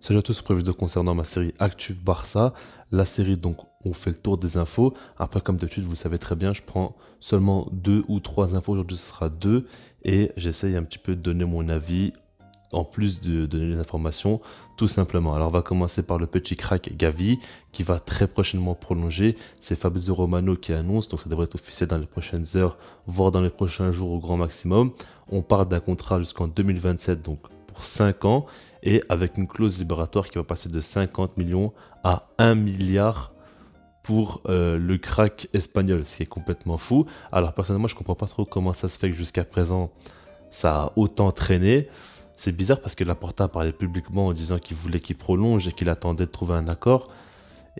Salut à tous, pour la vidéo concernant ma série Actu Barça. La série, donc, on fait le tour des infos. Après, comme d'habitude, vous le savez très bien, je prends seulement 2 ou 3 infos. Aujourd'hui, ce sera 2. Et j'essaye un petit peu de donner mon avis, en plus de donner les informations, tout simplement. Alors, on va commencer par le petit crack Gavi, qui va très prochainement prolonger. C'est Fabrizio Romano qui annonce, donc ça devrait être officiel dans les prochaines heures, voire dans les prochains jours au grand maximum. On parle d'un contrat jusqu'en 2027, donc pour 5 ans, et avec une clause libératoire qui va passer de 50 millions à 1 milliard pour le crack espagnol, ce qui est complètement fou. Alors personnellement, je comprends pas trop comment ça se fait que jusqu'à présent, ça a autant traîné. C'est bizarre parce que Laporta parlait publiquement en disant qu'il voulait qu'il prolonge et qu'il attendait de trouver un accord.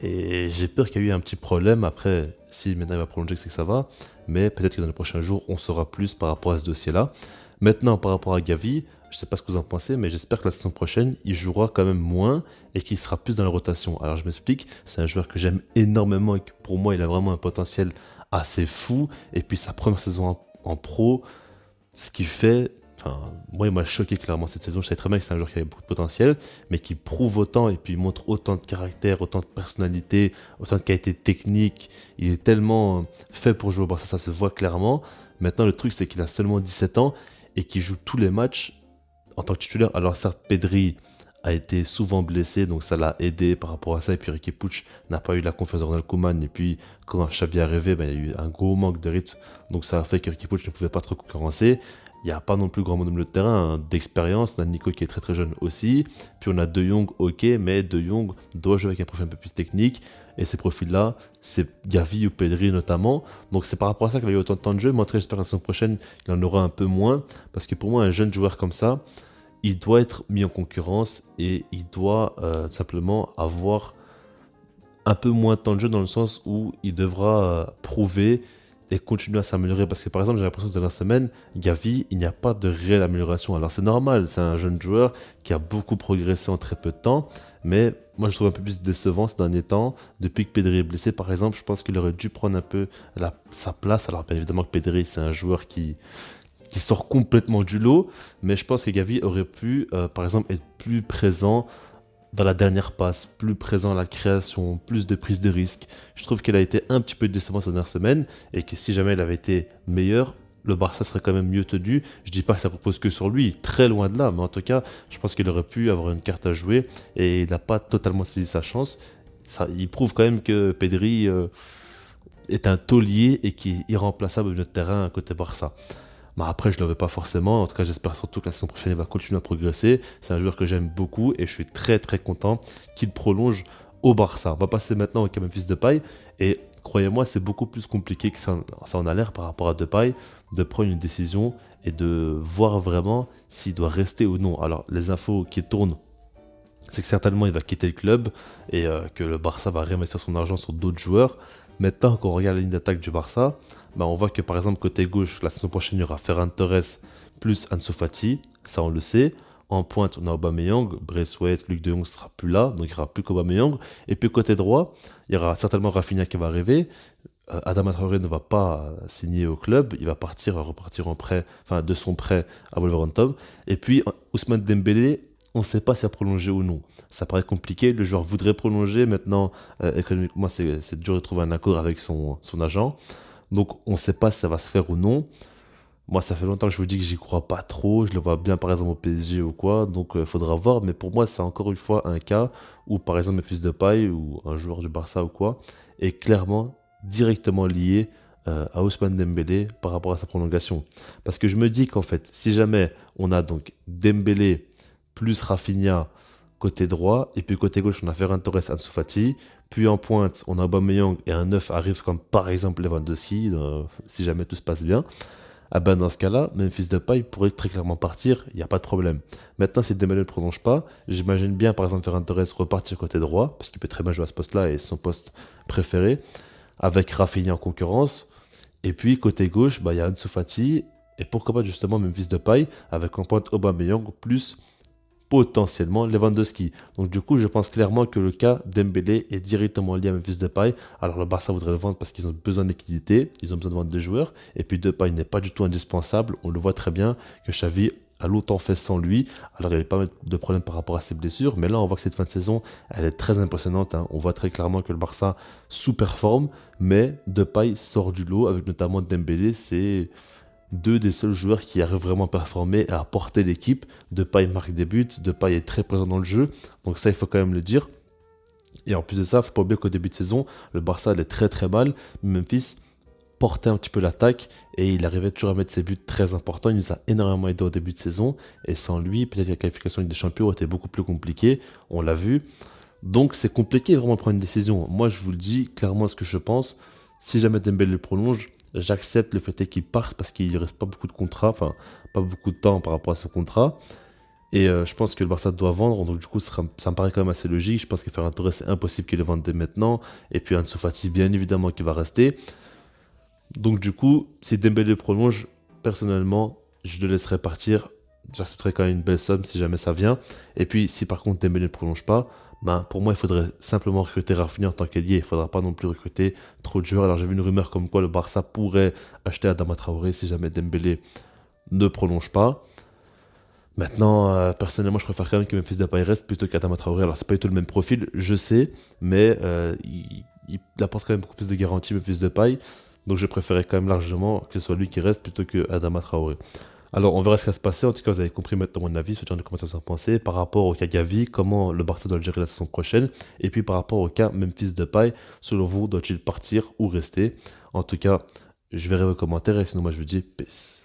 Et j'ai peur qu'il y ait eu un petit problème. Après, si maintenant il va prolonger, c'est que ça va. Mais peut-être que dans les prochains jours, on saura plus par rapport à ce dossier-là. Maintenant, par rapport à Gavi, je ne sais pas ce que vous en pensez, mais j'espère que la saison prochaine, il jouera quand même moins et qu'il sera plus dans la rotation. Alors je m'explique, c'est un joueur que j'aime énormément et que pour moi, il a vraiment un potentiel assez fou. Et puis sa première saison en pro, ce qu'il fait, enfin, moi il m'a choqué clairement cette saison. Je savais très bien que c'est un joueur qui avait beaucoup de potentiel, mais qui prouve autant et puis montre autant de caractère, autant de personnalité, autant de qualité technique. Il est tellement fait pour jouer au Barça, ça se voit clairement. Maintenant, le truc, c'est qu'il a seulement 17 ans et qu'il joue tous les matchs en tant que titulaire. Alors certes, Pedri a été souvent blessé, donc ça l'a aidé par rapport à ça. Et puis Riqui Puig n'a pas eu la confiance de Ronald Koeman. Et puis quand Xavi est arrivé, ben, il y a eu un gros manque de rythme. Donc ça a fait que Riqui Puig ne pouvait pas trop concurrencer. Il n'y a pas non plus grand monde au milieu de terrain d'expérience. On a Nico qui est très très jeune aussi. Puis on a De Jong, ok, mais De Jong doit jouer avec un profil un peu plus technique. Et ces profils-là, c'est Gavi ou Pedri notamment. Donc c'est par rapport à ça qu'il a eu autant de temps de jeu. Mais en tout cas, j'espère que la saison prochaine, il en aura un peu moins. Parce que pour moi, un jeune joueur comme ça, il doit être mis en concurrence et il doit simplement avoir un peu moins de temps de jeu dans le sens où il devra prouver et continuer à s'améliorer. Parce que par exemple, j'ai l'impression que dans la semaine, Gavi, il n'y a pas de réelle amélioration. Alors c'est normal, c'est un jeune joueur qui a beaucoup progressé en très peu de temps, mais moi je trouve un peu plus décevant ces derniers temps. Depuis que Pedri est blessé, par exemple, je pense qu'il aurait dû prendre un peu sa place. Alors bien évidemment que Pedri, c'est un joueur qui sort complètement du lot, mais je pense que Gavi aurait pu, par exemple, être plus présent dans la dernière passe, plus présent à la création, plus de prise de risque. Je trouve qu'il a été un petit peu décevant ces dernières semaines et que si jamais il avait été meilleur, le Barça serait quand même mieux tenu. Je dis pas que ça repose que sur lui, très loin de là, mais en tout cas, je pense qu'il aurait pu avoir une carte à jouer et il n'a pas totalement saisi sa chance. Ça, il prouve quand même que Pedri est un taulier et qui est irremplaçable au milieu de terrain à côté Barça. Bah après, je ne le veux pas forcément. En tout cas, j'espère surtout que la saison prochaine, il va continuer à progresser. C'est un joueur que j'aime beaucoup et je suis très très content qu'il prolonge au Barça. On va passer maintenant au Memphis Depay. Et croyez-moi, c'est beaucoup plus compliqué que ça en a l'air par rapport à Depay de prendre une décision et de voir vraiment s'il doit rester ou non. Alors, les infos qui tournent, c'est que certainement il va quitter le club et que le Barça va réinvestir son argent sur d'autres joueurs. Maintenant, quand on regarde la ligne d'attaque du Barça, bah, on voit que par exemple côté gauche, la saison prochaine, il y aura Ferran Torres plus Ansu Fati, ça on le sait. En pointe, on a Aubameyang, Braithwaite, Luc de Jong ne sera plus là, donc il n'y aura plus qu'Aubameyang. Et puis côté droit, il y aura certainement Rafinha qui va arriver. Adama Traoré ne va pas signer au club, il va repartir en prêt, enfin de son prêt à Wolverhampton. Et puis Ousmane Dembélé, on ne sait pas s'il a prolongé ou non. Ça paraît compliqué, le joueur voudrait prolonger, maintenant économiquement c'est dur de trouver un accord avec son agent. Donc on ne sait pas si ça va se faire ou non. Moi ça fait longtemps que je vous dis que j'y crois pas trop, je le vois bien par exemple au PSG ou quoi, donc il faudra voir. Mais pour moi c'est encore une fois un cas où par exemple Memphis Depay ou un joueur du Barça ou quoi est clairement directement lié à Ousmane Dembélé par rapport à sa prolongation. Parce que je me dis qu'en fait, si jamais on a donc Dembélé plus Rafinha côté droit, et puis côté gauche, on a Ferran Torres, Ansu Fati, puis en pointe, on a Aubameyang et un neuf arrive comme par exemple Lewandowski, si jamais tout se passe bien, ah ben dans ce cas-là, Memphis Depay pourrait très clairement partir, il n'y a pas de problème. Maintenant, si Dembélé ne prolonge pas, j'imagine bien par exemple Ferran Torres repartir côté droit, parce qu'il peut très bien jouer à ce poste-là et c'est son poste préféré, avec Rafinha en concurrence, et puis côté gauche, bah, il y a Ansu Fati, et pourquoi pas justement Memphis Depay, avec en pointe Aubameyang plus potentiellement Lewandowski. Donc du coup, je pense clairement que le cas Dembélé est directement lié à Memphis Depay. Alors le Barça voudrait le vendre parce qu'ils ont besoin de liquidité, ils ont besoin de vendre des joueurs, et puis Depay n'est pas du tout indispensable. On le voit très bien que Xavi a longtemps fait sans lui. Alors, il n'y avait pas mal de problèmes par rapport à ses blessures, mais là, on voit que cette fin de saison, elle est très impressionnante, hein. On voit très clairement que le Barça sous-performe, mais Depay sort du lot, avec notamment Dembélé. C'est deux des seuls joueurs qui arrivent vraiment à performer et à porter l'équipe. Depay marque des buts, Depay est très présent dans le jeu, donc ça, il faut quand même le dire. Et en plus de ça, il ne faut pas oublier qu'au début de saison, le Barça allait très très mal. Memphis portait un petit peu l'attaque et il arrivait toujours à mettre ses buts très importants. Il nous a énormément aidé au début de saison. Et sans lui, peut-être que la qualification Ligue des Champions était beaucoup plus compliquée. On l'a vu. Donc c'est compliqué vraiment de prendre une décision. Moi, je vous le dis clairement ce que je pense. Si jamais Dembélé le prolonge, j'accepte le fait qu'il parte parce qu'il ne reste pas beaucoup de contrats, enfin pas beaucoup de temps par rapport à ce contrat. Et je pense que le Barça doit vendre, donc du coup ça me paraît quand même assez logique. Je pense que Ferran Torres, c'est impossible qu'il le vende dès maintenant. Et puis Ansu Fati, bien évidemment, qui va rester. Donc du coup, si Dembélé prolonge, personnellement, je le laisserai partir. J'accepterai quand même une belle somme si jamais ça vient. Et puis si par contre Dembélé ne prolonge pas, ben, pour moi il faudrait simplement recruter Rafinha en tant qu'ailier. Il ne faudra pas non plus recruter trop de joueurs. Alors j'ai vu une rumeur comme quoi le Barça pourrait acheter Adama Traoré si jamais Dembélé ne prolonge pas. Maintenant, personnellement, je préfère quand même que Memphis Depay reste plutôt qu'Adama Traoré. Alors, c'est pas du tout le même profil, je sais, mais il apporte quand même beaucoup plus de garanties, Memphis Depay. Donc, je préférais quand même largement que ce soit lui qui reste plutôt que Adama Traoré. Alors, on verra ce qui va se passer. En tout cas, vous avez compris maintenant mon avis. Faites-moi des commentaires sur pensez par rapport au cas Gavi, comment le Barça doit le gérer la saison prochaine. Et puis, par rapport au cas Memphis Depay, selon vous, doit-il partir ou rester? En tout cas, je verrai vos commentaires et sinon, moi, je vous dis peace.